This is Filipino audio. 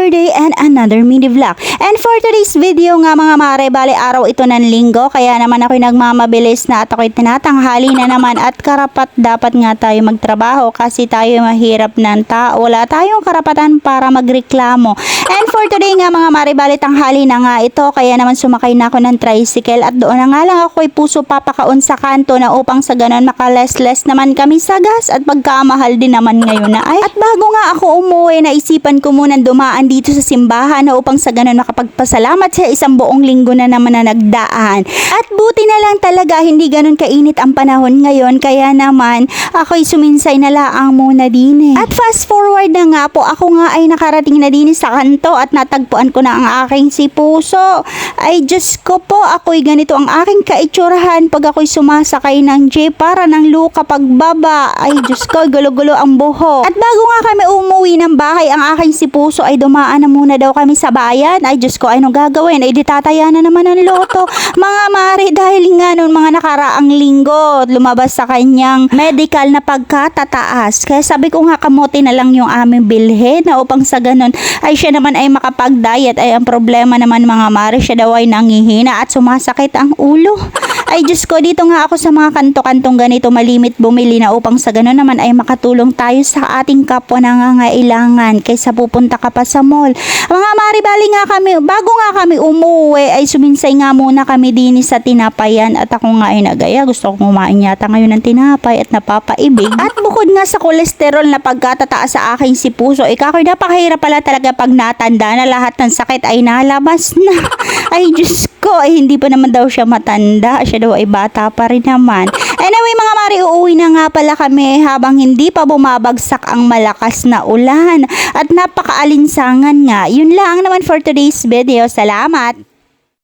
another day and another mini vlog. And for today's video nga mga mare, bali araw ito ng linggo, kaya naman ako'y nagmamabilis na at ako'y tinatanghali na naman at karapat dapat nga tayo magtrabaho kasi tayo mahirap ng tao. Wala tayong karapatan para magreklamo. And for today nga mga mare, bali tanghali na nga ito, kaya naman sumakay na ako ng tricycle at doon na nga lang ako'y puso papakaon sa kanto na upang sa ganon makaless-less naman kami sa gas at pagkamahal din naman ngayon na ay. At bago nga ako umuwi, naisipan ko muna dumaan dito sa simbahan na upang sa ganon makapagpasalamat sa isang buong linggo na naman na nagdaan. At buti na lang talaga hindi ganon kainit ang panahon ngayon, kaya naman ako'y suminsay na laang muna din At fast forward na nga po, ako nga ay nakarating na din sa kanto at natagpuan ko na ang aking si Puso. Ay Diyos ko po, ako'y ganito ang aking kaitsurahan pag ako'y sumasakay ng jeep para ng luka pagbaba. Ay Diyos ko, gulo-gulo ang buhok. At bago nga kami umuwi ng bahay, ang aking si Puso ay dumaan na muna daw kami sa bayan. Ay Diyos ko, anong gagawin? Ay ditataya na naman ang loto. Mga mare, dahil nga noon mga nakaraang linggo, lumabas sa kanyang medical na pagkatataas. Kaya sabi ko nga kamote na lang yung aming bilhin na upang sa ganun ay siya naman ay makapag-diet. Ay ang problema naman mga mare, siya daw ay nangihina at sumasakit ang ulo. Ay Diyos ko, dito nga ako sa mga kanto-kantong ganito malimit bumili na upang sa gano'n naman ay makatulong tayo sa ating kapwa nangangailangan kaysa pupunta ka pa sa mall. Mga maribali nga kami, bago nga kami umuwi ay suminsay nga muna kami din sa tinapayan at ako nga ay nagaya. Gusto kong kumain yata ngayon ng tinapay at napapaibig. At bukod nga sa kolesterol na pagkatataas sa aking si Puso, ikakoy napakahirap pala talaga pag natanda na lahat ng sakit ay nalabas na. Ay Diyos ko, ay hindi pa naman daw siya matanda. Siya daw ay bata pa rin naman. Anyway mga mari, uuwi na nga pala kami habang hindi pa bumabagsak ang malakas na ulan. At napakaalinsangan nga. Yun lang naman for today's video. Salamat!